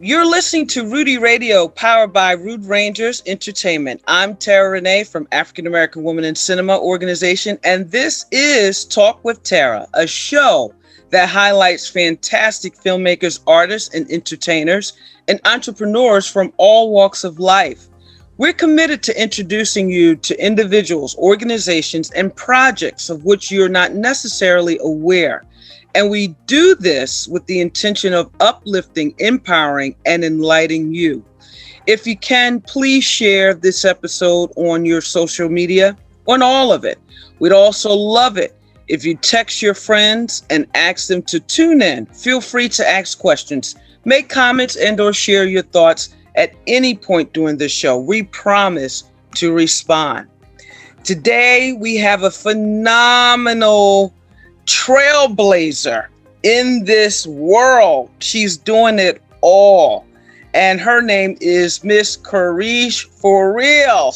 You're listening to Rudy Radio, powered by Rude Rangers Entertainment. I'm Terra Renee from African American Women in Cinema Organization, and this is Talk with Terra, a show that highlights fantastic filmmakers, artists, and entertainers, and entrepreneurs from all walks of life. We're committed to introducing you to individuals, organizations, and projects of which you're not necessarily aware. And we do this with the intention of uplifting, empowering, and enlightening you. If you can, please share this episode on your social media, on all of it. We'd also love it if you text your friends and ask them to tune in. Feel free to ask questions, make comments, and/or share your thoughts at any point during the show. We promise to respond. Today, we have a phenomenal trailblazer in this world. She's doing it all. And her name is Miss Kareesh Forreal.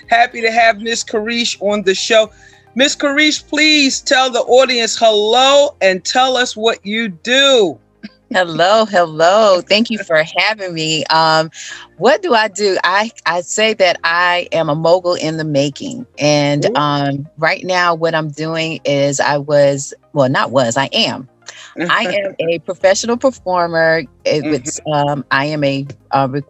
Happy to have Miss Kareesh on the show. Miss Kareesh, please tell the audience hello and tell us what you do. Hello. Thank you for having me. What do I do? I say that I am a mogul in the making. And right now what I'm doing is I am. I am a professional performer. I am a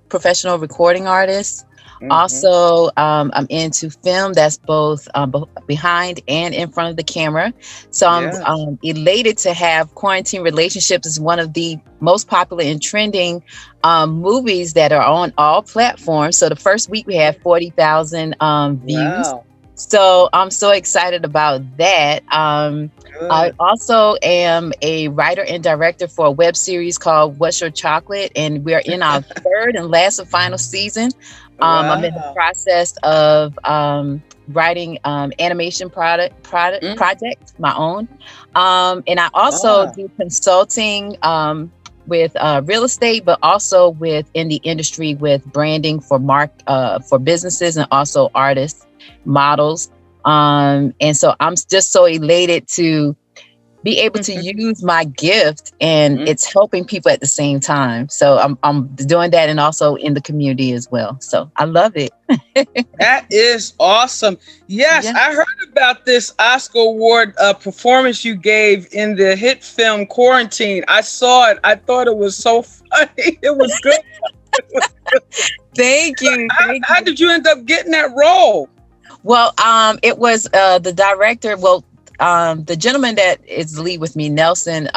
professional recording artist. Also, I'm into film that's both behind and in front of the camera. So I'm elated to have Quarantine Relationships as one of the most popular and trending movies that are on all platforms. So the first week we had 40,000 views. Wow. So I'm so excited about that. I also am a writer and director for a web series called What's Your Chocolate? And we're in our third and last and final season. I'm in the process of writing animation project, my own. And I also do consulting with real estate, but also in the industry with branding for businesses and also artists, models. And so I'm just so elated to be able to use my gift, and it's helping people at the same time. So I'm doing that, and also in the community as well. So I love it. That is awesome. Yes, I heard about this Oscar Award performance you gave in the hit film Quarantine. I saw it. I thought it was so funny. It was good. Thank you. How did you end up getting that role? Well, it was the director. Well, the gentleman that is the lead with me, Nelson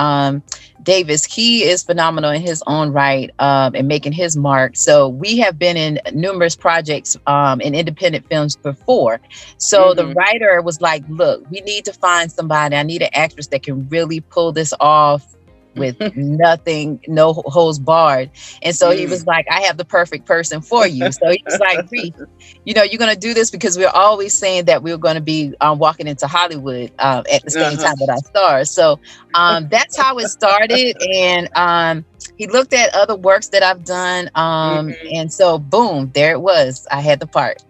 Davis, he is phenomenal in his own right and making his mark. So we have been in numerous projects in independent films before. So the writer was like, look, we need to find somebody. I need an actress that can really pull this off with nothing, no holds barred. And so he was like, I have the perfect person for you. So he was like, Reese, you're going to do this, because we're always saying that we're going to be walking into Hollywood at the same time that I star. So that's how it started. And he looked at other works that I've done. And so, boom, there it was. I had the part.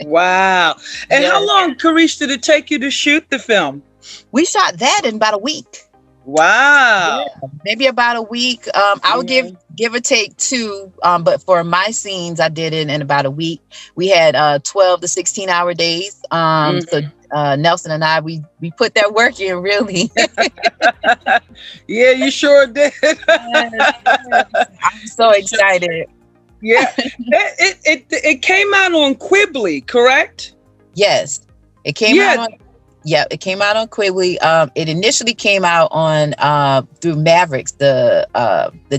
Wow. And how long, Kareesh, did it take you to shoot the film? We shot that in about a week. Wow. Yeah, maybe about a week. I would give or take 2. But for my scenes, I did it in about a week. We had 12 to 16-hour days. So Nelson and I, we put that work in, really. Yeah, you sure did. I'm so excited. Yeah. It came out on Quibbly, correct? Yes. It came out on... Yeah, it came out on Quibbly. It initially came out on through Mavericks, the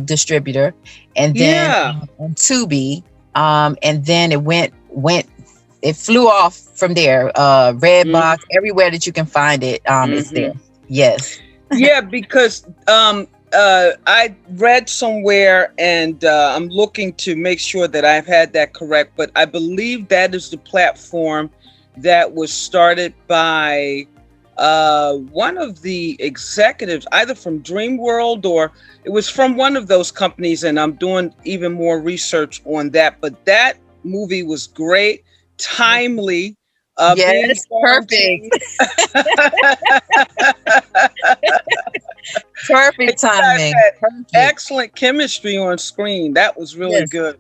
distributor, and then on Tubi, and then it flew off from there. Redbox, everywhere that you can find it, it's there. Yes. Yeah, because I read somewhere, and I'm looking to make sure that I've had that correct, but I believe that is the platform that was started by one of the executives, either from Dreamworld or it was from one of those companies. And I'm doing even more research on that. But that movie was great, timely, Being Yes, perfect. quarantined. And Perfect you guys timing. had Perfect. excellent chemistry on screen. That was really Yes. good.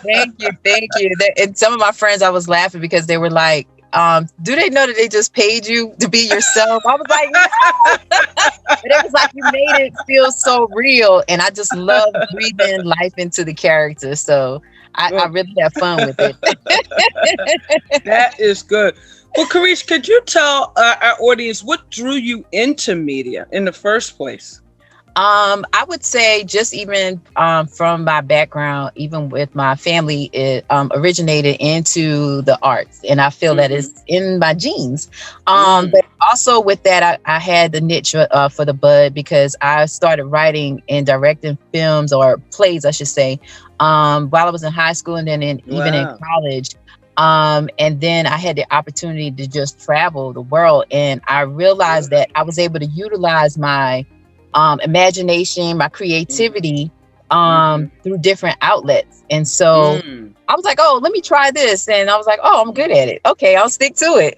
Thank you. Thank you. And some of my friends, I was laughing because they were like, do they know that they just paid you to be yourself? I was like, no. But it was like you made it feel so real. And I just love breathing life into the character. So I Well, really have fun with it. that is good. Well, Kareesh, could you tell our audience what drew you into media in the first place? I would say just even from my background, even with my family, it originated into the arts, and I feel that Mm-hmm. it's in my genes. Mm. But also with that, I had the niche for the bud because I started writing and directing films or plays, I should say, while I was in high school and then even in Wow. college. And then I had the opportunity to just travel the world, and I realized Good. that I was able to utilize my imagination, my Mm-hmm. creativity Mm-hmm. through different outlets. And so Mm. I was like, oh, let me try this. And I was like, oh, I'm good at it. Okay, I'll stick to it.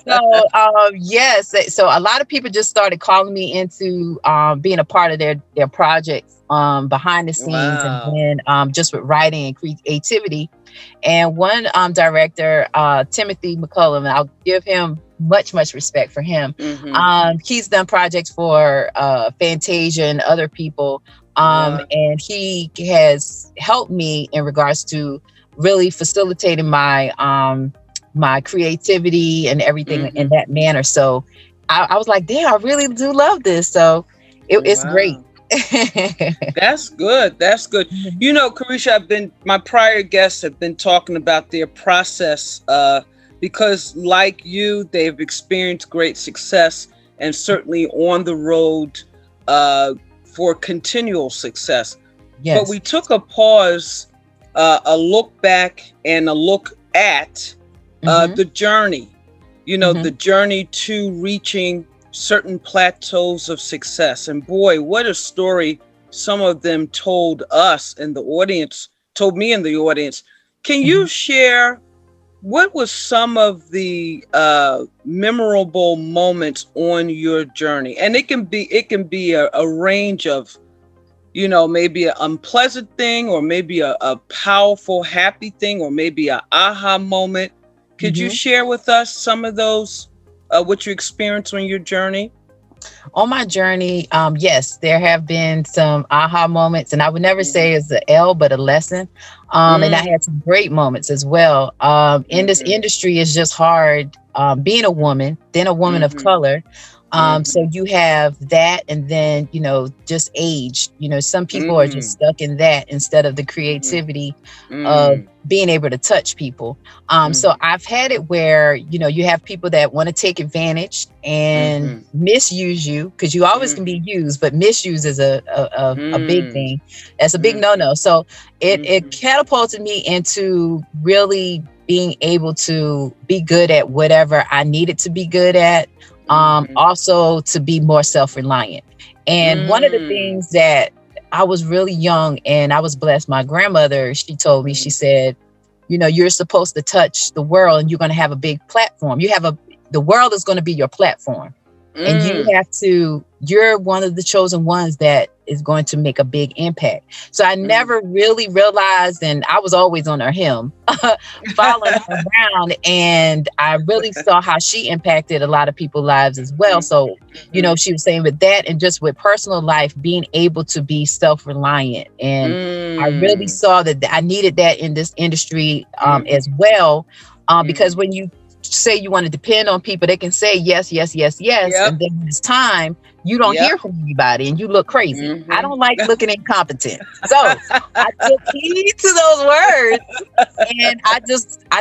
So yes, so a lot of people just started calling me into being a part of their projects behind the scenes, and Wow. then just with writing and creativity. And one director, Timothy McCullum, and I'll give him much respect for him. Mm-hmm. He's done projects for Fantasia and other people, Wow. and he has helped me in regards to really facilitating my creativity and everything in Mm-hmm. that manner. So I was like, damn, I really do love this. So it's great. Wow. That's good. That's good. Mhm. You know, Carisha, my prior guests have been talking about their process because, like you, they've experienced great success and certainly on the road uh, for continual success. But we Yes. took a pause, a look back, and a look at Hmm. the journey, the Hmm. journey to reaching certain plateaus of success. And boy, what a story some of them told us in the audience, told me in the audience. Can you Hmm. share what was some of the memorable moments on your journey? And it can be a range of, maybe an unpleasant thing, or maybe a powerful, happy thing, or maybe a aha moment. Could you Hmm. share with us some of those, what you experienced on your journey? On my journey, yes, there have been some aha moments, and I would never Mm-hmm. say it's a L, but a lesson. And I had some great moments as well. In this Mm-hmm. industry, it's just hard being a woman, then a woman of Mm-hmm. color. Mm-hmm. So you have that, and then just age. Some people are just Mm-hmm. stuck in that instead of the Mm-hmm. creativity of Mm-hmm. being able to touch people. So Mm-hmm. I've had it where, you have people that want to take advantage and Mm-hmm. misuse you, because you always can be used, but misuse is a big Mm-hmm. thing. That's a big Mm-hmm. no-no. So it Mm-hmm. catapulted me into really being able to be good at whatever I needed to be good at. Mm-hmm. Also to be more self-reliant. And one of the Mm-hmm. things that I was really young and I was blessed. My grandmother, she told me, she said, you're supposed to touch the world and you're going to have a big platform. The world is going to be your platform. And Mm-hmm. you're one of the chosen ones that is going to make a big impact. So I Mm-hmm. never really realized, and I was always on her hymn, following her around. And I really saw how she impacted a lot of people's lives as well. So, Mm-hmm. she was saying with that and just with personal life, being able to be self-reliant. And I really Mm-hmm. saw that I needed that in this industry Mm-hmm. as well. Because Mm-hmm. when you say you want to depend on people, they can say yes, yes, yes, yes. Yep. And then when it's time, you don't Yep. hear from anybody and you look crazy. I Mm-hmm. don't like looking incompetent. So I took heed to those words, and I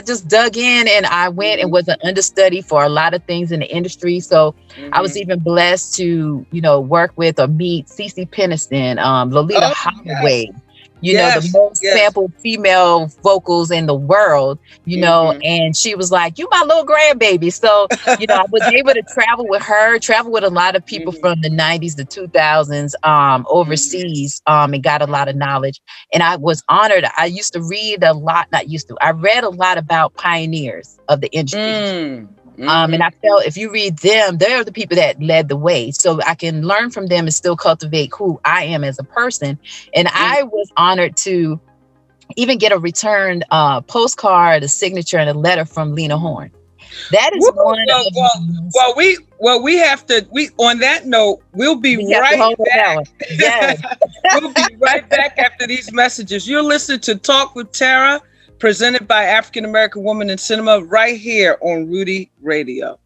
just dug in, and I went and Mm-hmm. was an understudy for a lot of things in the industry. So I was Mm-hmm. even blessed to, work with or meet Cece Peniston, Lolita Oh yes. Holloway. the Yes, most yes. sampled female vocals in the world, Hmm. and she was like, you my little grandbaby. So, I was able to travel with her, travel with a lot of people Hmm. from the 90s, the 2000s, Hmm. overseas, and got a lot of knowledge. And I was honored. I used to read a lot, not used to, I read a lot about pioneers of the industry. Mm. And I Hmm. felt if you read them, they're the people that led the way. So I can learn from them and still cultivate who I am as a person. And Hmm. I was honored to even get a returned postcard, a signature, and a letter from Lena Horne. That Woo! is one Well, of the well, most, we have to. We on that note, we'll be we have to right hold on that one. Yes. back. We'll be right back after these messages. You're listening to Talk with Terra, presented by African American Woman in Cinema, right here on Rudy Radio.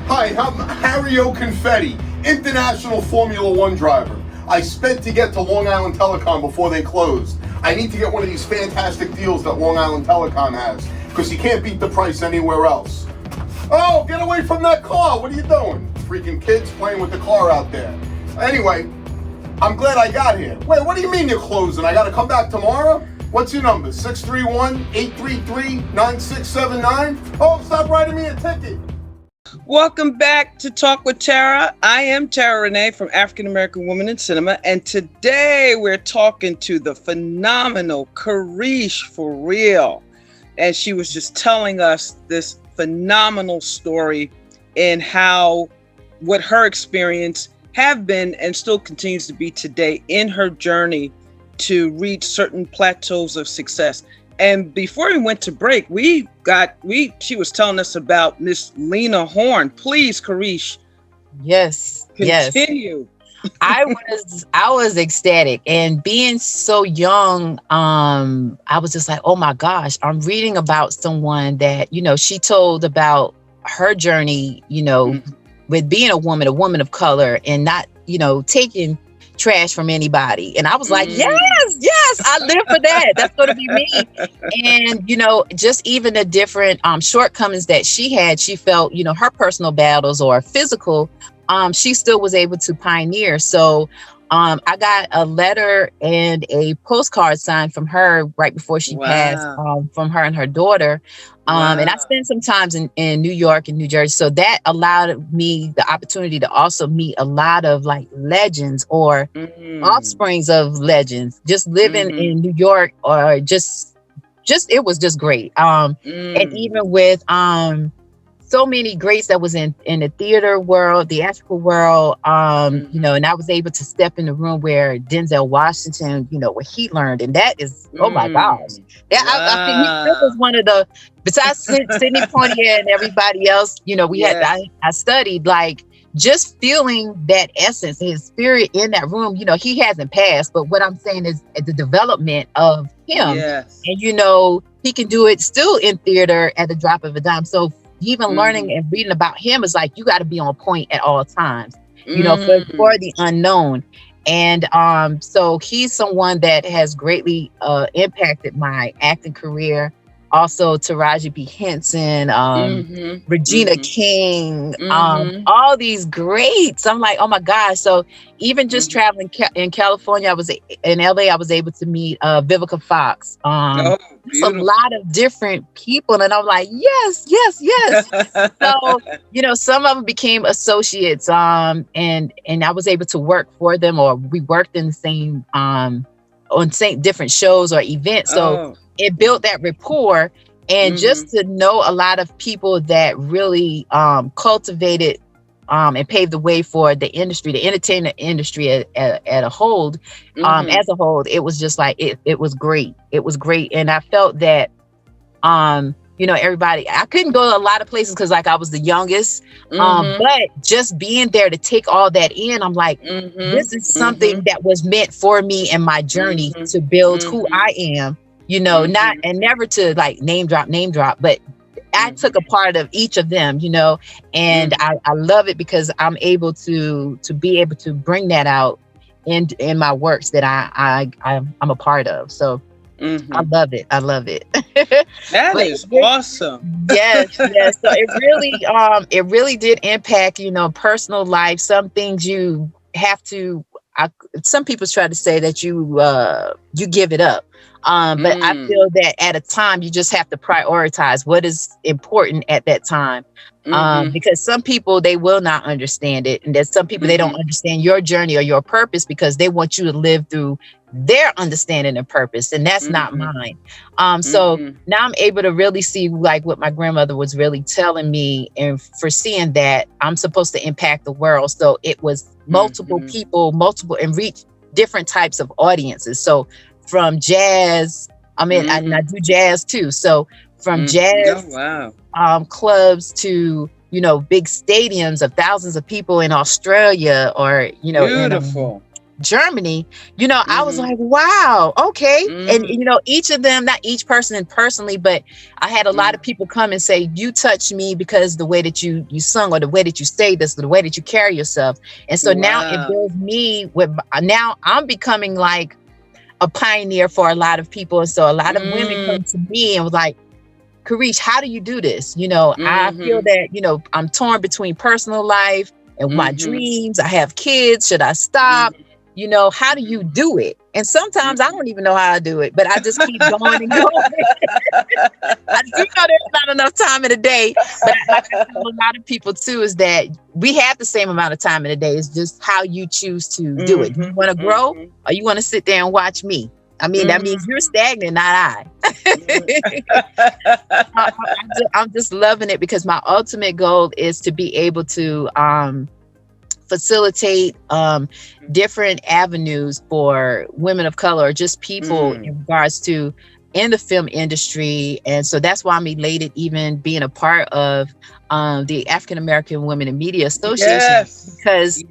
Hi, I'm Harry Confetti, international Formula One driver. I spent to get to Long Island Telecom before they closed. I need to get one of these fantastic deals that Long Island Telecom has, because you can't beat the price anywhere else. Oh, get away from that car. What are you doing? Freaking kids playing with the car out there. Anyway, I'm glad I got here. Wait, what do you mean you're closing? I gotta come back tomorrow? What's your number? 631-833-9679? Oh, stop writing me a ticket. Welcome back to Talk with Terra. I am Terra Renee from African American Woman in Cinema, and today we're talking to the phenomenal Kareesh Forreal. And she was just telling us this phenomenal story and how what her experience have been and still continues to be today in her journey to reach certain plateaus of success. And before we went to break, she was telling us about Miss Lena Horne. Please, Kareesh, Yes. continue. I was ecstatic, and being so young, I was just like, oh my gosh, I'm reading about someone that, she told about her journey, with being a woman of color, and not, taking trash from anybody. And I was like, yes, I live for that. That's going to be me. And, just even the different shortcomings that she had, she felt, her personal battles or physical, she still was able to pioneer. So I got a letter and a postcard signed from her right before she passed, Wow. from her and her daughter. And I spent some times in New York and New Jersey. So that allowed me the opportunity to also meet a lot of like legends or offsprings of legends, just living in New York, or just it was just great. And even with so many greats that was in the theater world, theatrical world, and I was able to step in the room where Denzel Washington, what he learned. And that is, oh my gosh. Yeah, I think he still was one of the, besides Sidney Poitier and everybody else, I studied, like, just feeling that essence, his spirit in that room. He hasn't passed, but what I'm saying is the development of him. Yes. And, he can do it still in theater at the drop of a dime. So even learning and reading about him is like, you got to be on point at all times, for the unknown. And so he's someone that has greatly impacted my acting career. Also Taraji P. Henson, Regina King, all these greats. I'm like, oh my gosh. So even just traveling in California, I was in LA, I was able to meet Vivica Fox. It's a lot of different people. And I'm like, yes. So, some of them became associates, and I was able to work for them, or we worked in the same, on different shows or events. So it built that rapport, and just to know a lot of people that really cultivated and paved the way for the industry, the entertainment industry at a whole, as a whole. It was just like, it was great. It was great. And I felt that, everybody. I couldn't go to a lot of places because like I was the youngest. But just being there to take all that in, I'm like, this is something that was meant for me and my journey to build who I am, not and never to like name drop, but I took a part of each of them, and I love it because I'm able to be able to bring that out in my works that I'm a part of. So I love it. I love it. That is awesome. Yes. So it really did impact, personal life. Some things you have to. Some people try to say that you give it up. But I feel that at a time you just have to prioritize what is important at that time. Because some people, they will not understand it. And there's some people, they don't understand your journey or your purpose because they want you to live through their understanding and purpose. And that's not mine. So now I'm able to really see like what my grandmother was really telling me and foreseeing that I'm supposed to impact the world. So it was multiple people, and reach different types of audiences. So from jazz, I do jazz too. So from jazz clubs to, big stadiums of thousands of people in Australia or, in Germany, I was like, wow, okay. And, each of them, not each person personally, but I had a lot of people come and say, you touched me because the way that you sung or the way that you say this, or the way that you carry yourself. And so now it builds me now I'm becoming like a pioneer for a lot of people. And so a lot of women come to me and was like, Kareesh, how do you do this? I feel that, I'm torn between personal life and my dreams. I have kids. Should I stop? How do you do it? And sometimes I don't even know how I do it, but I just keep going and going. I do know there's not enough time in the day, but like I tell a lot of people too, is that we have the same amount of time in the day. It's just how you choose to do it. You want to grow or you want to sit there and watch me? I mean, that means you're stagnant, not I. I'm just loving it because my ultimate goal is to be able to facilitate different avenues for women of color or just people in regards to in the film industry. And so that's why I'm elated even being a part of the African American Women in Media Association, because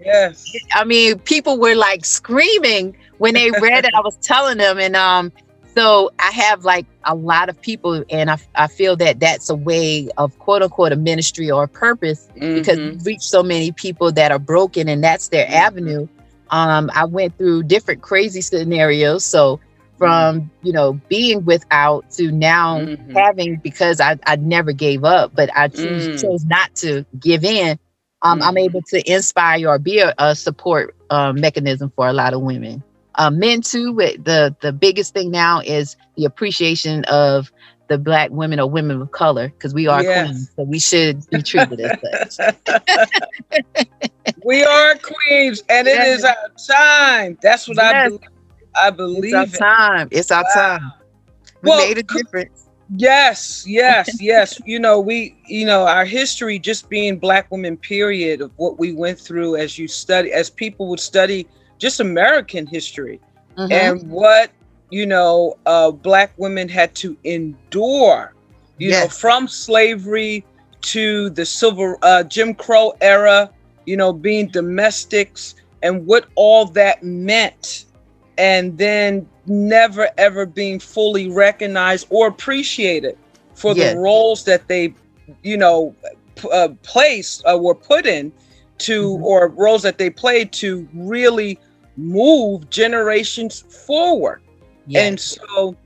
I mean, people were like screaming when they read it. I was telling them, and so I have like a lot of people, and I feel that that's a way of quote unquote a ministry or a purpose, because we reach so many people that are broken, and that's their avenue. I went through different crazy scenarios. So from, being without to now having, because I never gave up, but I chose not to give in. I'm able to inspire or be a support mechanism for a lot of women. Men too, the biggest thing now is the appreciation of the Black women or women of color, because we are queens, so we should be treated as such. We are queens, and it is our time. That's what I believe. It's our time. It's our time. We made a difference. Yes. Our history, just being Black women, period, of what we went through as people would study just American history and what, Black women had to endure, from slavery to the civil Jim Crow era, being domestics and what all that meant. And then never, ever being fully recognized or appreciated for the roles that they, were put in to, or roles that they played to really move generations forward. And so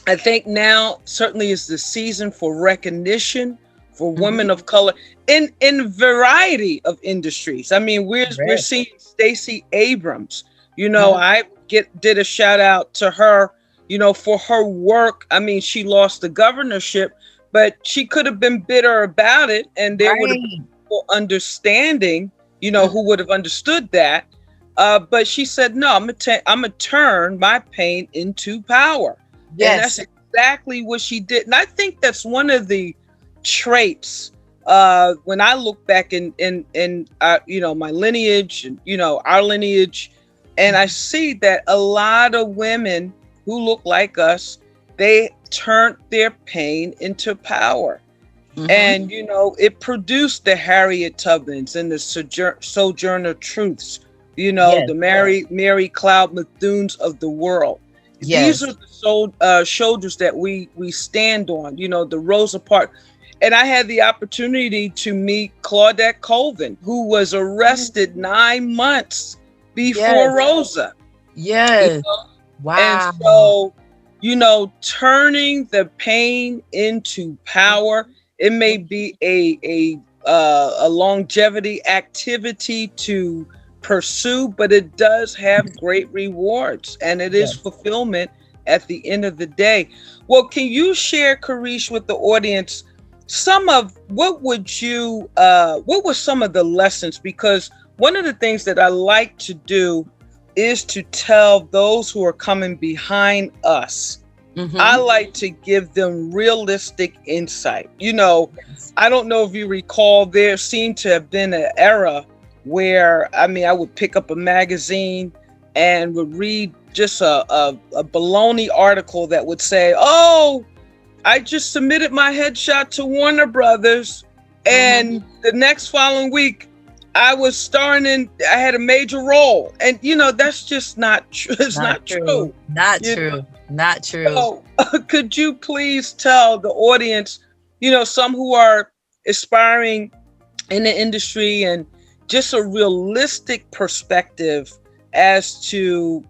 I think now certainly is the season for recognition for women of color in variety of industries. I mean, we're seeing Stacey Abrams. I did a shout out to her, for her work. I mean, she lost the governorship, but she could have been bitter about it, and there would have been people understanding, who would have understood that. But she said, no, I'm gonna turn my pain into power. And that's exactly what she did. And I think that's one of the traits, when I look back in my lineage and, our lineage, and I see that a lot of women who look like us, they turned their pain into power. Mhm. And, it produced the Harriet Tubmans and the Sojourner Truths, Yes. the Mary Cloud Bethunes of the world. Yes. These are the shoulders that we stand on, the Rosa Parks. And I had the opportunity to meet Claudette Colvin, who was arrested 9 months before Yes. Rosa. Yes. Wow. And so, turning the pain into power, it may be a longevity activity to pursue, but it does have great rewards, and it is fulfillment at the end of the day. Well, can you share, Kareesh, with the audience what were some of the lessons? Because one of the things that I like to do is to tell those who are coming behind us. I like to give them realistic insight. I don't know if you recall, there seemed to have been an era where, I would pick up a magazine and would read just a baloney article that would say, "Oh, I just submitted my headshot to Warner Brothers, and the next following week, I was starring I had a major role." And, that's just not true. It's not true. Not true. Not true. So, could you please tell the audience, some who are aspiring in the industry, and just a realistic perspective as to,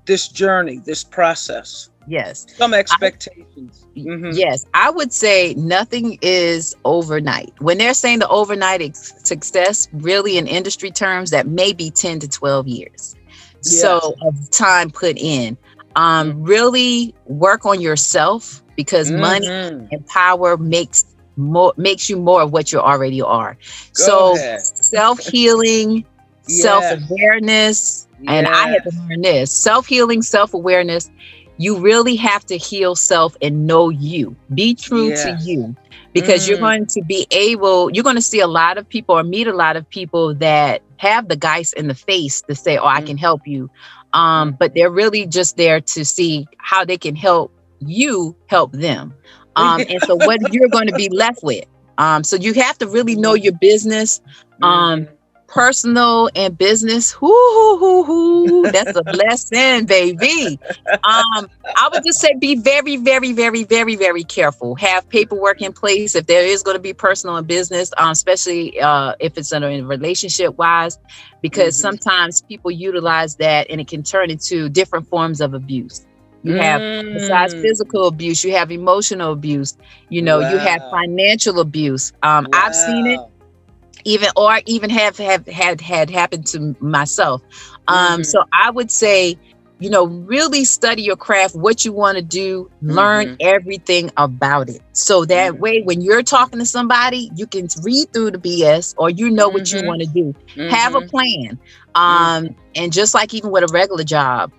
this journey, this process? Yes. Some expectations. Yes. I would say nothing is overnight. When they're saying the overnight success, really in industry terms, that may be 10 to 12 years. Yes. So of time put in. Really work on yourself, because money and power makes you more of what you already are. Go ahead. Self-healing, self-awareness, and I had to learn this. Self-healing, self-awareness. You really have to heal self and know you. Be true to you, because you're going to see a lot of people or meet a lot of people that have the guys in the face to say, "Oh, I can help you." But they're really just there to see how they can help you help them. And so what you're going to be left with. So you have to really know your business, personal and business. That's a blessing, baby. I would just say be very, very, very, very, very careful. Have paperwork in place if there is going to be personal and business, especially if it's in a relationship wise, because sometimes people utilize that and it can turn into different forms of abuse. You have, besides physical abuse, you have emotional abuse. You have financial abuse. I've seen it. Even have had happened to myself. So I would say, really study your craft, what you want to do, learn everything about it. So that way, when you're talking to somebody, you can read through the BS, or what you want to do. Have a plan. And just like even with a regular job,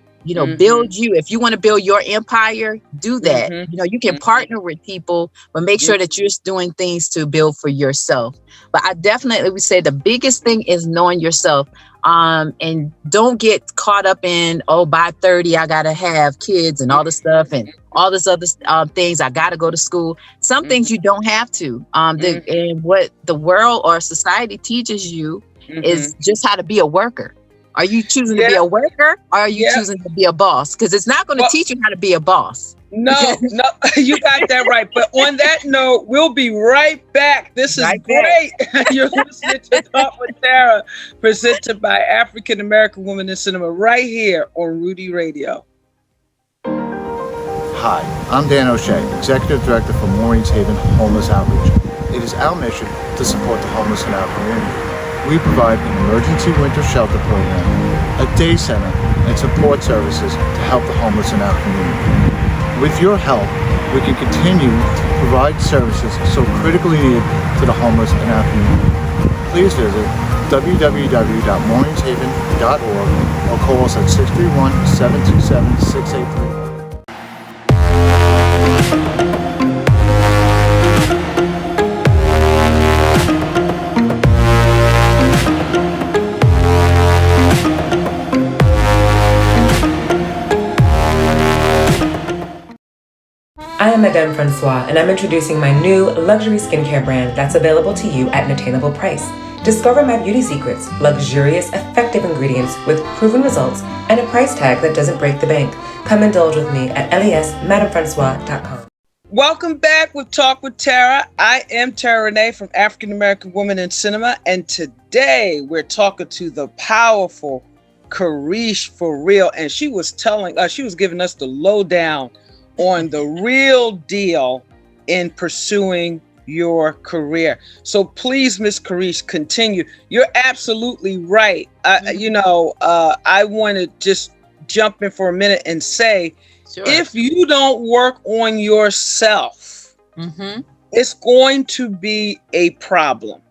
build you. If you want to build your empire, do that. You can partner with people, but make sure that you're doing things to build for yourself. But I definitely would say the biggest thing is knowing yourself. And don't get caught up in, by 30, I got to have kids and all this stuff and all this other things. I got to go to school. Some things you don't have to. And what the world or society teaches you is just how to be a worker. Are you choosing to be a worker, or are you choosing to be a boss? Because it's not going to teach you how to be a boss. No, you got that right. But on that note, we'll be right back. This is great. You're listening to Talk with Terra, presented by African American Women in Cinema, right here on Rudy Radio. Hi, I'm Dan O'Shea, Executive Director for Maureen's Haven Homeless Outreach. It is our mission to support the homeless in our community. We provide an emergency winter shelter program, a day center, and support services to help the homeless in our community. With your help, we can continue to provide services so critically needed to the homeless in our community. Please visit www.maureen'shaven.org or call us at 631-727-683. I Madame Francois, and I'm introducing my new luxury skincare brand that's available to you at an attainable price. Discover my beauty secrets, luxurious, effective ingredients with proven results and a price tag that doesn't break the bank. Come indulge with me at lesmadamefrancois.com. Welcome back with Talk with Terra. I am Terra Renee from African American Women in Cinema, and today we're talking to the powerful Kareesh Forreal, and she was giving us the lowdown on the real deal in pursuing your career. So please, Miss Kareesh, continue. You're absolutely right. I want to just jump in for a minute and say, sure, if you don't work on yourself, it's going to be a problem.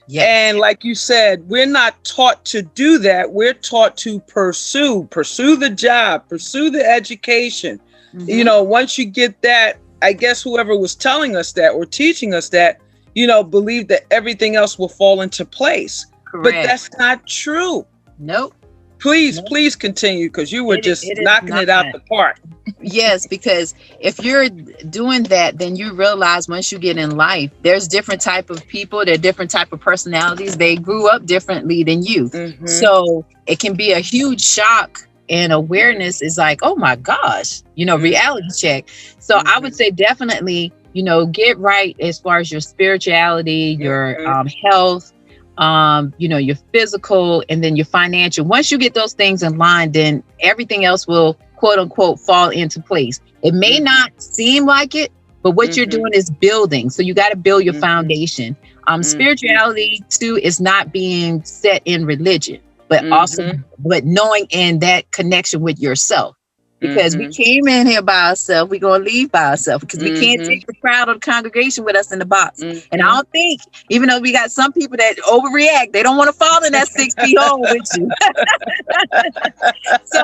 Yes. And like you said, we're not taught to do that. We're taught to pursue the job, pursue the education. Once you get that, I guess whoever was telling us that or teaching us that, believe that everything else will fall into place. Correct. But that's not true. Nope. Please continue, because you were just knocking it out the park. Yes, because if you're doing that, then you realize once you get in life, there's different type of people, there are different type of personalities. They grew up differently than you. So it can be a huge shock, and awareness is like, oh my gosh, reality check. So I would say definitely, get right as far as your spirituality, your health, your physical, and then your financial. Once you get those things in line, then everything else will quote unquote fall into place. It may not seem like it, but what you're doing is building. So you got to build your foundation. Spirituality too is not being set in religion, but but knowing in that connection with yourself. Because we came in here by ourselves, we're going to leave by ourselves, because we can't take the crowd or the congregation with us in the box. And I don't think, even though we got some people that overreact, they don't want to fall in that 6 feet hole with you. So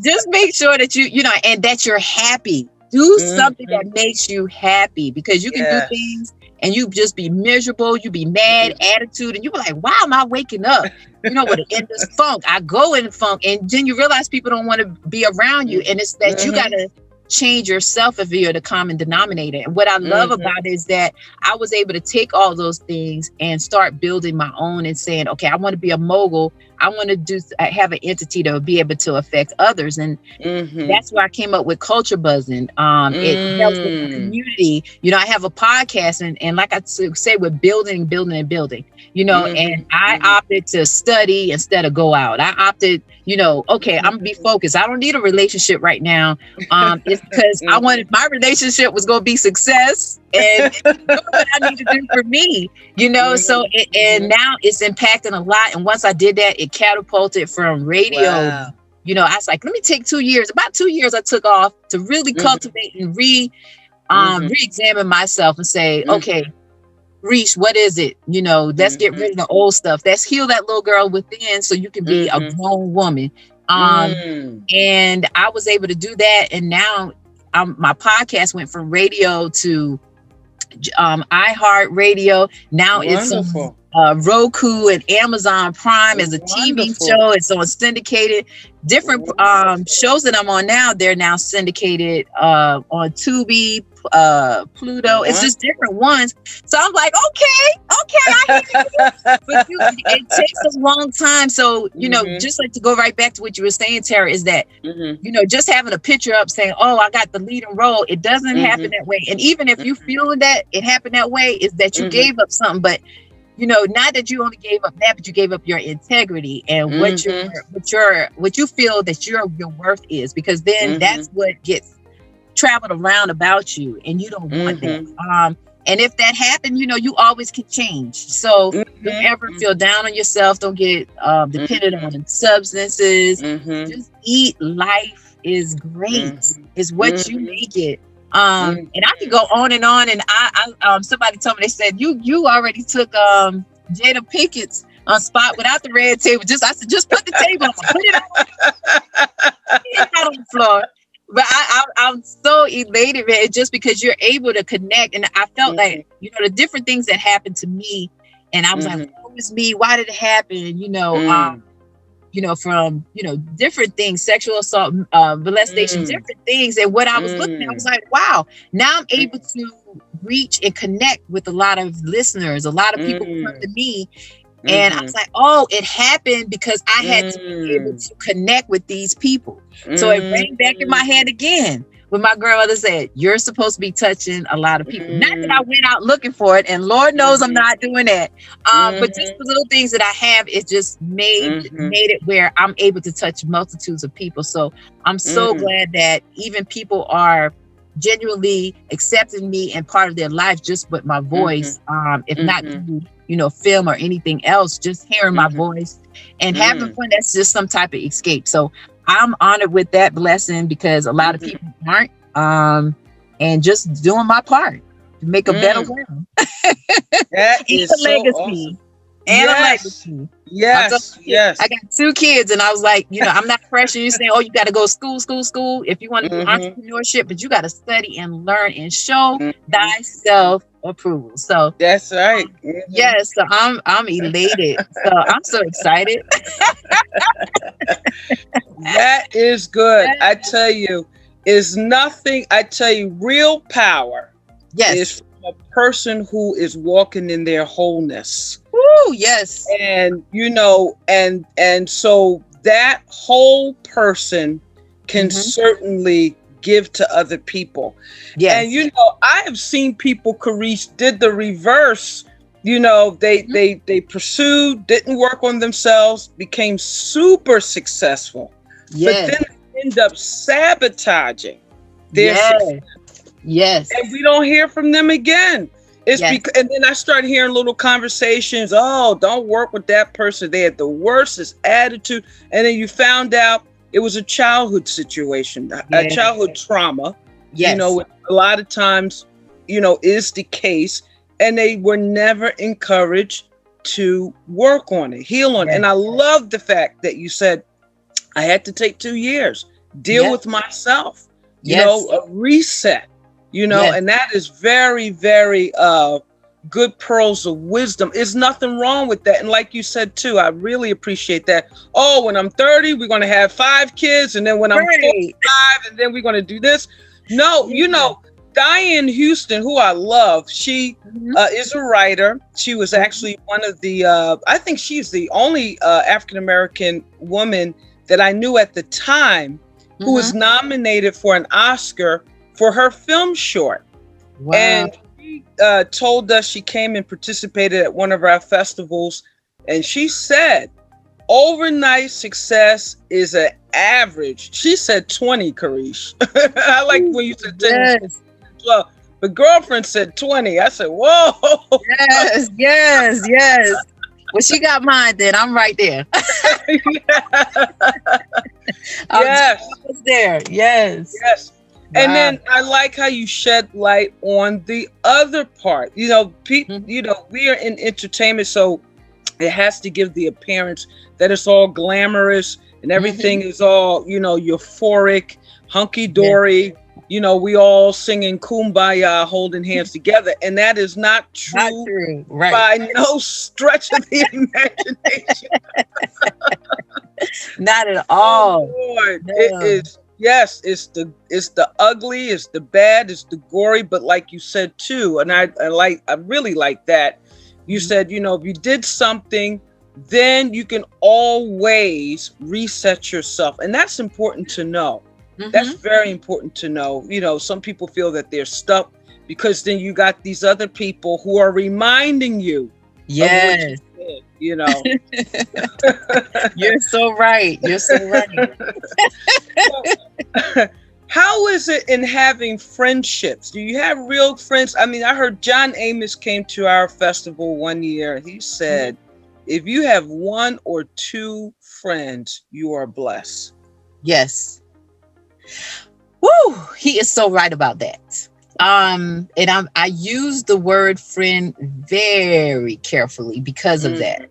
just make sure that and that you're happy. Do something that makes you happy, because you can do things and you just be miserable, you be mad, attitude, and you be like, why am I waking up? With in this funk. I go in funk, and then you realize people don't want to be around you. And it's that you got to change yourself if you're the common denominator. And what I love about it is that I was able to take all those things and start building my own and saying, okay, I want to be a mogul. I want to have an entity that will be able to affect others. And that's where I came up with culture buzzing. It helps with the community. I have a podcast, and like I say, we're building, and I opted to study instead of go out. I opted, okay, I'm gonna be focused. I don't need a relationship right now. It's because I wanted my relationship was going to be success, and what I need to do for me, so and now it's impacting a lot. And once I did that, it catapulted from radio. Wow. I was like, let me take 2 years. About 2 years I took off to really cultivate and re-examine myself and say, okay, Reese, what is it? Let's get rid of the old stuff. Let's heal that little girl within so you can be a grown woman. And I was able to do that. And now my podcast went from radio to iHeart Radio. Now Wonderful. It's on Roku and Amazon Prime as a TV show. It's on syndicated. Different shows that I'm on now, they're now syndicated on Tubi, Pluto. It's just different ones. So I'm like, okay, I hear you. But it takes a long time. So, just like to go right back to what you were saying, Terra, is that, just having a picture up saying, oh, I got the leading role, it doesn't happen that way. And even if you feel that it happened that way, is that you gave up something. But not that you only gave up that, but you gave up your integrity and what you feel that your worth is, because then that's what gets traveled around about you, and you don't want that. And if that happened, you always can change. So don't ever feel down on yourself. Don't get dependent on substances. Just eat. Life is great. It's what you make it. And I could go on, and I somebody told me, they said you already took Jada Pinkett's spot without the red table. I said, just put the table on, put it out on the floor. But I'm so elated, man, just because you're able to connect. And I felt like, the different things that happened to me, and I was like, what was me? Why did it happen? from, different things, sexual assault, molestation, different things. And what I was looking at, I was like, wow, now I'm able to reach and connect with a lot of listeners. A lot of people come to me. And I was like, oh, it happened because I had to be able to connect with these people. So it rang back in my head again when my grandmother said, you're supposed to be touching a lot of people. Not that I went out looking for it, and Lord knows I'm not doing that. But just the little things that I have, it just made it where I'm able to touch multitudes of people. So I'm so glad that even people are genuinely accepting me and part of their life just with my voice, if not through, film or anything else, just hearing my voice and having fun. That's just some type of escape. So I'm honored with that blessing, because a lot of people aren't, and just doing my part to make a better world. That is a so legacy. Awesome. And a legacy. Yes. I got 2 kids, and I was like, I'm not pressuring you saying, oh, you got to go school if you want to do entrepreneurship, but you got to study and learn and show thyself approval. So that's right. Yes, so I'm elated. So I'm so excited. That is good. I tell you, real power is from a person who is walking in their wholeness. Woo, yes. And and so that whole person can certainly give to other people. Yes. And I have seen people, Kareesh, did the reverse. They pursued, didn't work on themselves, became super successful. Yes. But then end up sabotaging their success. Yes. And we don't hear from them again. It's because, and then I started hearing little conversations. Oh, don't work with that person. They had the worstest attitude. And then you found out it was a childhood situation, a childhood trauma. Yes. A lot of times, is the case. And they were never encouraged to work on it, heal on it. And I love the fact that you said, I had to take 2 years, deal with myself, a reset. And that is very, very good pearls of wisdom. There's nothing wrong with that. And like you said, too, I really appreciate that. Oh, when I'm 30, we're going to have 5 kids. And then when I'm 45, and then we're going to do this. No, Diane Houston, who I love, she is a writer. She was actually one of the, I think she's the only African-American woman that I knew at the time who was nominated for an Oscar for her film short. Wow. And she told us, she came and participated at one of our festivals, and she said overnight success is an average. She said 20, Kareesh. I like when you said 10, 12. But girlfriend said 20. I said, whoa. Yes. Well, she got mine then. I'm right there. I was there. Yes. Wow. And then I like how you shed light on the other part. People, we are in entertainment, so it has to give the appearance that it's all glamorous and everything is all, euphoric, hunky-dory. We all singing Kumbaya, holding hands together. And that is not true, Right. by no stretch of the imagination. Not at all. Oh, Lord. No. It is. Yes, it's the ugly, it's the bad, it's the gory, but like you said too, and I really like that. You said, if you did something, then you can always reset yourself. And that's important to know. That's very important to know. Some people feel that they're stuck because then you got these other people who are reminding you. Yes. You're so right. How is it in having friendships? Do you have real friends? I mean, I heard John Amos came to our festival one year. He said, if you have 1 or 2 friends, you are blessed. Yes. Woo! He is so right about that. And I use the word friend very carefully because of that.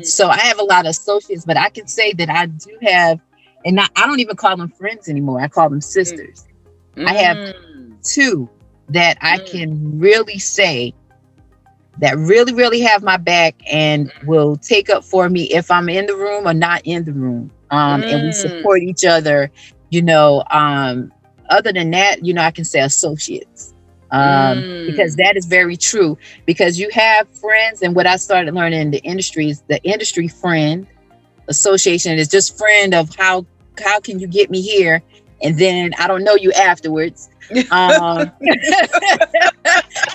So I have a lot of associates, but I can say that I do have, and I don't even call them friends anymore. I call them sisters. I have 2 that I can really say that really, really have my back and will take up for me if I'm in the room or not in the room. And we support each other, you know. Other than that, you know, I can say associates. Because that is very true. Because you have friends, and what I started learning in the industry is the industry friend association is just friend of how can you get me here, and then I don't know you afterwards. So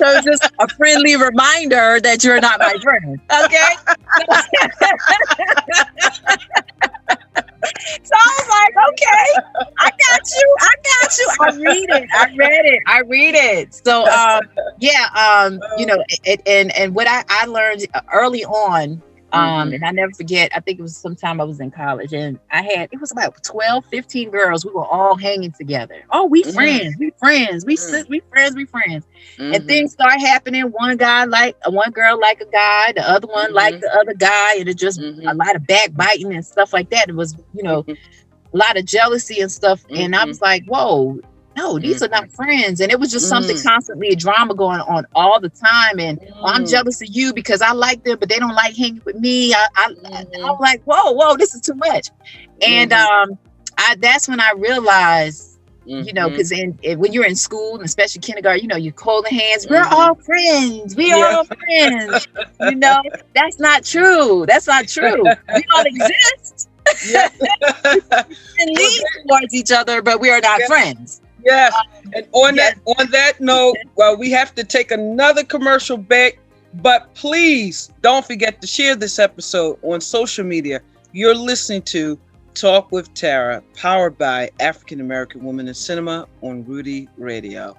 it's just a friendly reminder that you're not my friend. Okay. So I was like, okay, I got you. I read it. So, you know, and what I learned early on, and I never forget, I think it was sometime I was in college, and it was about 12, 15 girls. We were all hanging together. Oh, we friends. We friends. We friends. And things start happening. One girl like a guy, the other one like the other guy, and it just a lot of backbiting and stuff like that. It was, you know, a lot of jealousy and stuff. And I was like, whoa, no, these are not friends. And it was just something constantly, a drama going on all the time. And I'm jealous of you because I like them, but they don't like hanging with me. I'm like, whoa, this is too much. And that's when I realized, you know, because when you're in school, and especially kindergarten, you know, you holding hands, we're all friends. We are all friends. You know, that's not true. We all exist. And lean towards each other, but we are not friends. Yes. And on that note, well, we have to take another commercial break, but please don't forget to share this episode on social media. You're listening to Talk with Terra, powered by African American Women in Cinema on Rudy Radio.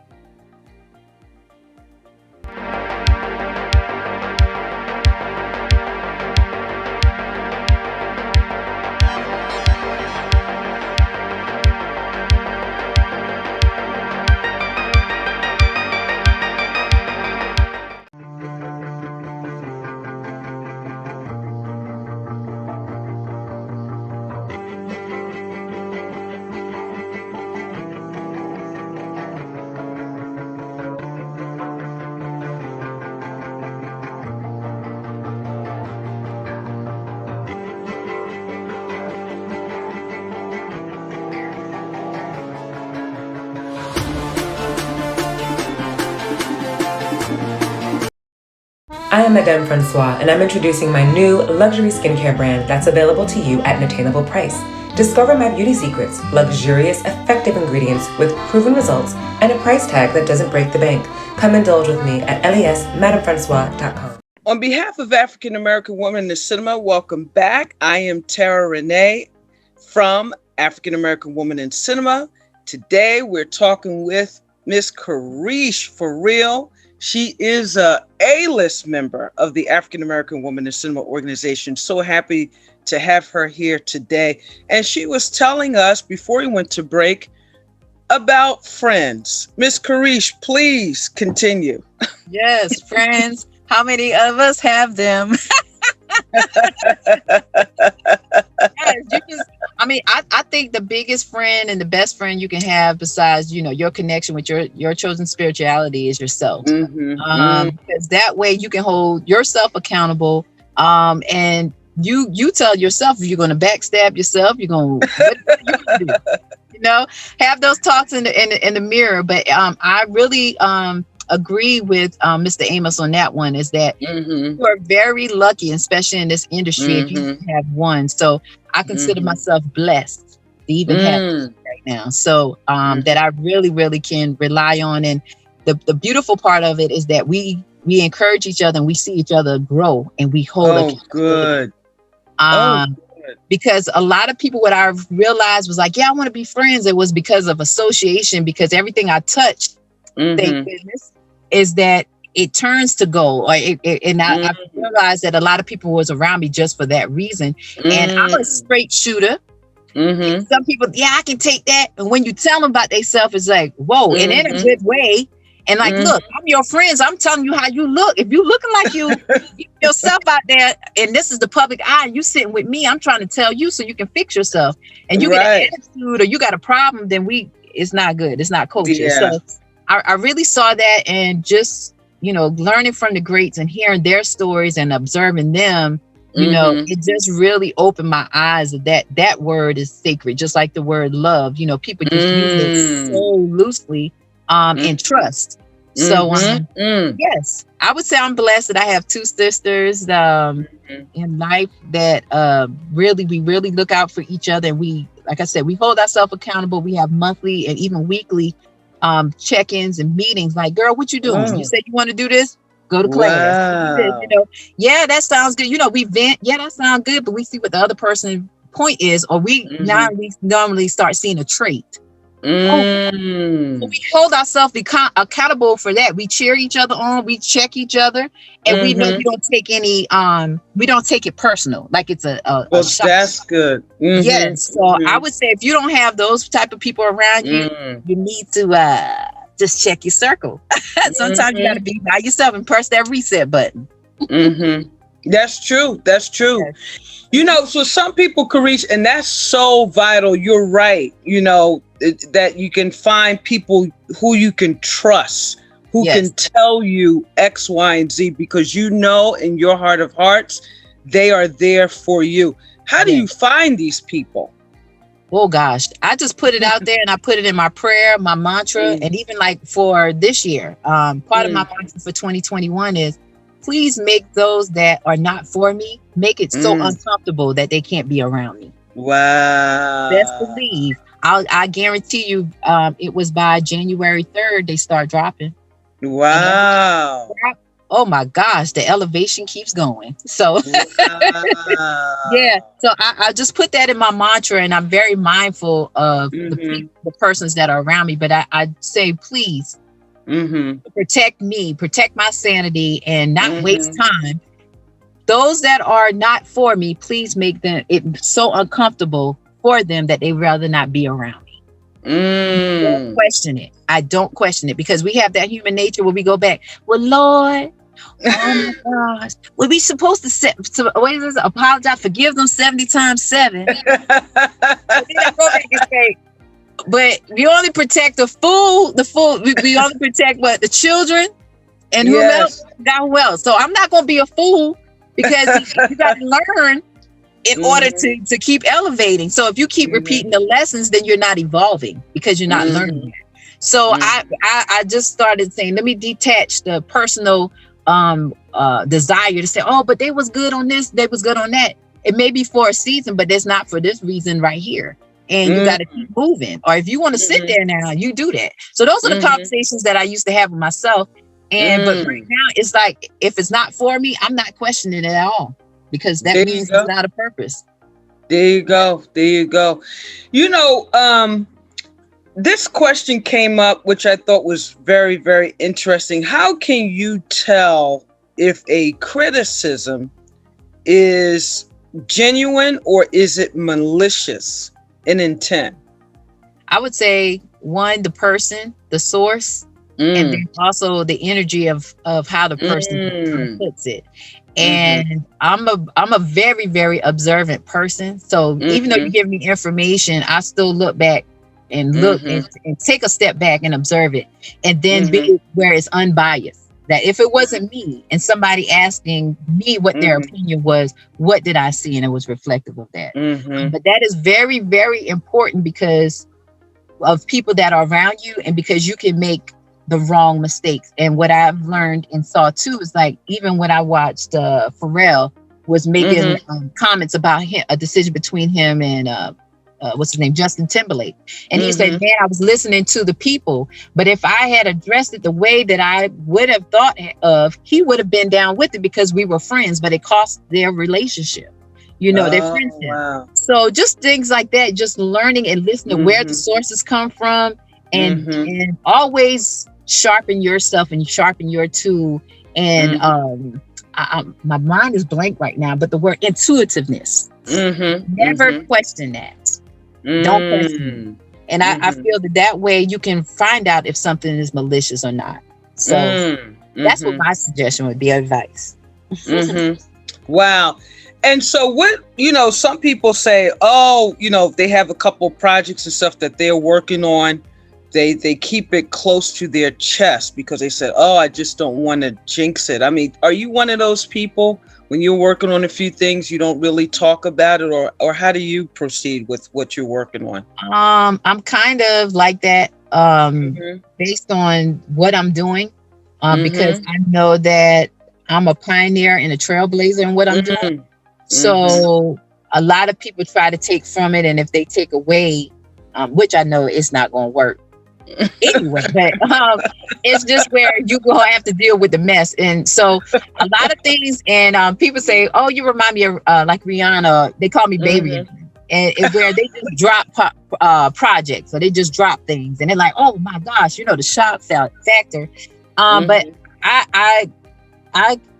I am Madame Francois, and I'm introducing my new luxury skincare brand that's available to you at an attainable price. Discover my beauty secrets, luxurious, effective ingredients with proven results and a price tag that doesn't break the bank. Come indulge with me at lesmadamefrancois.com. On behalf of African American Women in Cinema, welcome back. I am Terra Renee from African American Women in Cinema. Today we're talking with Miss Kareesh Forreal. She is a A-list member of the African American Women in Cinema organization. So happy to have her here today. And she was telling us before we went to break about friends. Miss Kareesh, please continue. Yes, friends. How many of us have them? I think the biggest friend and the best friend you can have, besides, you know, your connection with your chosen spirituality, is yourself. Because that way you can hold yourself accountable. And you tell yourself if you're going to backstab yourself, you're going to do. You know, have those talks in the mirror. But I really agree with Mr. Amos on that one, is that you are very lucky, especially in this industry, if you have one. So I consider myself blessed to even have this right now. So that I really, really can rely on. And the beautiful part of it is that we encourage each other and we see each other grow, and we hold good. Because a lot of people, what I've realized was like, yeah, I want to be friends. It was because of association, because everything I touched, thank goodness, is that it turns to gold. I realized that a lot of people was around me just for that reason. And I'm a straight shooter. And some people, I can take that. And when you tell them about themselves, it's like, whoa, and in a good way. And like, look, I'm your friends. I'm telling you how you look. If you looking like you yourself out there, and this is the public eye, and you sitting with me, I'm trying to tell you so you can fix yourself. And you get an attitude or you got a problem, then it's not good. It's not kosher. So I really saw that, and just learning from the greats and hearing their stories and observing them, it just really opened my eyes that word is sacred, just like the word love. People just use it so loosely, and trust. So, yes, I would say I'm blessed that I have two sisters in life that we really look out for each other. And we, like I said, we hold ourselves accountable. We have monthly and even weekly check-ins and meetings. Like, girl, what you doing? You said you want to do this? Go to class. Wow. Do this, yeah, that sounds good. We vent. Yeah, that sounds good. But we see what the other person's point is, or we normally start seeing a trait. So we hold ourselves accountable for that. We cheer each other on, we check each other, and we know we don't take it personal, like it's a shot. That's good. Yes. So I would say if you don't have those type of people around you, you need to just check your circle. Sometimes you got to be by yourself and press that reset button. That's true. Yes. So some people, Kareesh, and that's so vital. You're right. That you can find people who you can trust, who can tell you X, Y, and Z, because in your heart of hearts, they are there for you. How do you find these people? Oh gosh, I just put it out there, and I put it in my prayer, my mantra, and even like for this year, part of my mantra for 2021 is, please make those that are not for me, make it so uncomfortable that they can't be around me. Wow. Best believe. I guarantee you, it was by January 3rd, they start dropping. Wow. Oh my gosh, the elevation keeps going. So, yeah. So I just put that in my mantra, and I'm very mindful of the persons that are around me. But I say, please, protect me, protect my sanity, and not waste time. Those that are not for me, please make it so uncomfortable for them that they rather not be around me. Don't question it. I don't question it, because we have that human nature where we go back. Well, Lord, oh my gosh, were we supposed to apologize, forgive them 70 times 7? But we only protect the fool. We only protect the children and who else? Who else? So I'm not going to be a fool, because you got to learn in order to keep elevating. So if you keep repeating the lessons, then you're not evolving, because you're not learning it. So I just started saying, let me detach the personal desire to say, oh, but they was good on this, they was good on that. It may be for a season, but it's not for this reason right here. And you got to keep moving. Or if you want to sit there now, you do that. So those are the conversations that I used to have with myself. But right now, it's like, if it's not for me, I'm not questioning it at all, because that means it's not a purpose. There you go. This question came up, which I thought was very, very interesting. How can you tell if a criticism is genuine or is it malicious in intent? I would say, one, the person, the source, and then also the energy of how the person puts it. And I'm a very, very observant person. So even though you give me information, I still look back and look and take a step back and observe it, and then be where it's unbiased. That if it wasn't me and somebody asking me what their opinion was, what did I see? And it was reflective of that. But that is very, very important, because of people that are around you, and because you can make the wrong mistakes. And what I've learned and saw too is, like, even when I watched Forreal was making comments about a decision between him and what's his name, Justin Timberlake. And he said, man, I was listening to the people, but if I had addressed it the way that I would have thought of, he would have been down with it, because we were friends, but it cost their relationship, their friendship. Wow. So just things like that, just learning and listening to where the sources come from, and always sharpen yourself and sharpen your tool. And my mind is blank right now, but the word intuitiveness, never question that. Don't question it. And I feel that way you can find out if something is malicious or not. So that's what my suggestion would be, advice. Wow. And so what, some people say, oh, they have a couple projects and stuff that they're working on, they keep it close to their chest because they said, oh, I just don't want to jinx it. I mean, are you one of those people when you're working on a few things, you don't really talk about it, or how do you proceed with what you're working on? I'm kind of like that, based on what I'm doing, because I know that I'm a pioneer and a trailblazer in what I'm doing. So a lot of people try to take from it, and if they take away, which I know it's not going to work anyway, but it's just where you gonna have to deal with the mess. And so a lot of things, and people say, oh, you remind me of like Rihanna. They call me baby. And it's where they just drop projects, or they just drop things, and they're like, oh my gosh, the shock factor. But I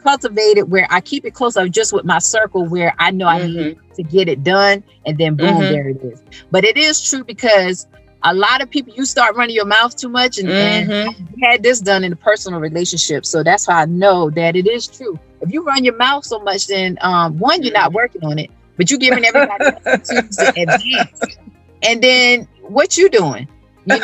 cultivate it where I keep it close up just with my circle where I know I need to get it done, and then boom, there it is. But it is true, because a lot of people, you start running your mouth too much, and I had this done in a personal relationship. So that's how I know that it is true. If you run your mouth so much, then one, you're not working on it, but you're giving everybody opportunities to advance. And then what you doing, and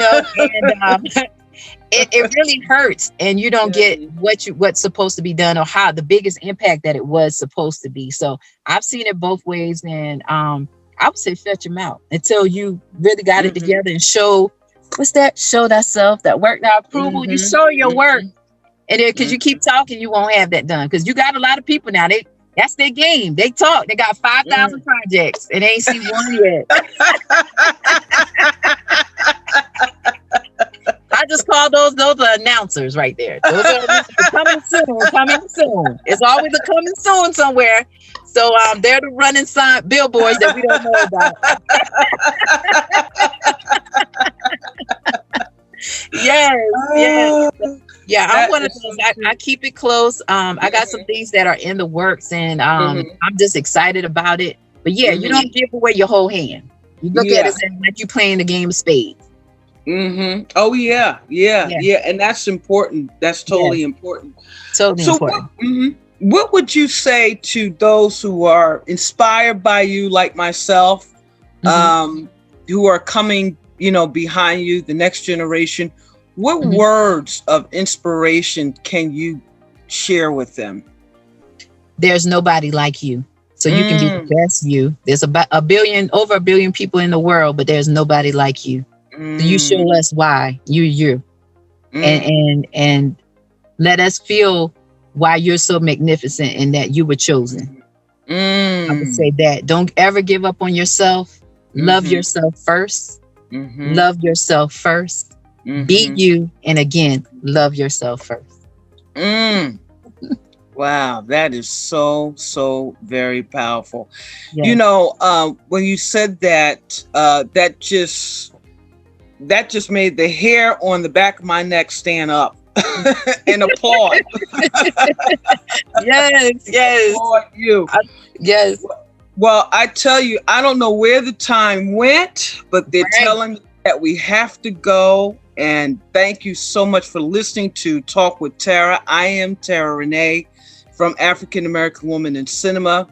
it really hurts, and you don't get what's supposed to be done, or how the biggest impact that it was supposed to be. So I've seen it both ways, and I would say shut your mouth until you really got it together and show thyself, that work, that approval. You show your work, and then because you keep talking, you won't have that done. Because you got a lot of people now, that's their game. They talk. They got 5,000 projects, and they ain't seen one yet. I just call those are announcers right there. Those are coming soon. It's always a coming soon somewhere. So they're the running sign billboards that we don't know about. Yes. Yeah, I'm one of those. I keep it close. I got some things that are in the works, and I'm just excited about it. But yeah, you don't give away your whole hand. You look at it like you playing the game of spades. Oh yeah. And that's important. That's totally important. Totally important. What would you say to those who are inspired by you, like myself, who are coming, behind you, the next generation? What words of inspiration can you share with them? There's nobody like you. So you can be the best you. There's about over a billion people in the world, but there's nobody like you. So you show us why you, and let us feel why you're so magnificent and that you were chosen. I would say that. Don't ever give up on yourself. Love yourself first. Love yourself first. Be you, and again, love yourself first. Wow, that is so very powerful. Yes. When you said that, that just made the hair on the back of my neck stand up and applaud. Yes. Applaud you. Yes. Well, I tell you, I don't know where the time went, but they're telling me that we have to go. And thank you so much for listening to Talk with Terra. I am Terra Renee from African American Woman in Cinema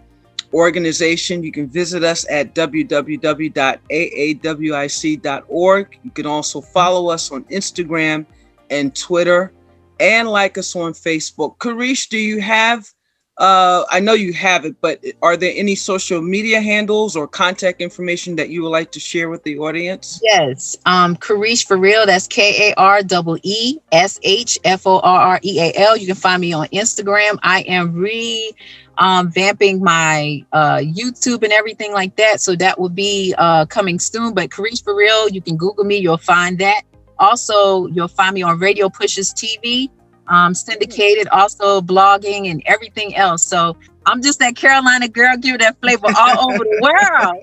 organization. You can visit us at www.aawic.org. You can also follow us on Instagram and Twitter, and like us on Facebook. Kareesh, do you have, I know you have it, but are there any social media handles or contact information that you would like to share with the audience? Yes. Kareesh Forreal, that's KareeshForreal. You can find me on Instagram. I am vamping my YouTube and everything like that. So that will be coming soon. But Kareesh Forreal, you can Google me, you'll find that. Also, you'll find me on Radio Pushes TV, syndicated, also blogging and everything else. So I'm just that Carolina girl, give that flavor all over the world.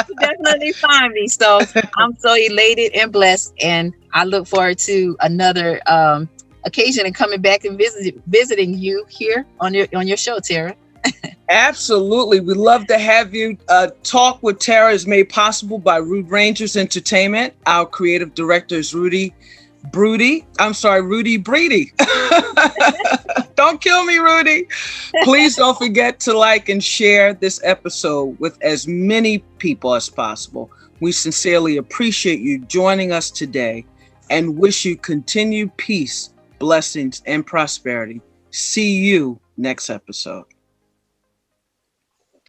You can definitely find me. So I'm so elated and blessed, and I look forward to another occasion and coming back and visiting you here on your show, Terra. Absolutely. We'd love to have you. Talk with Terra is made possible by Rude Rangers Entertainment. Our creative director is Rudy Breedy. Don't kill me, Rudy. Please don't forget to like and share this episode with as many people as possible. We sincerely appreciate you joining us today. and wish you continued peace, blessings, and prosperity. See you next episode.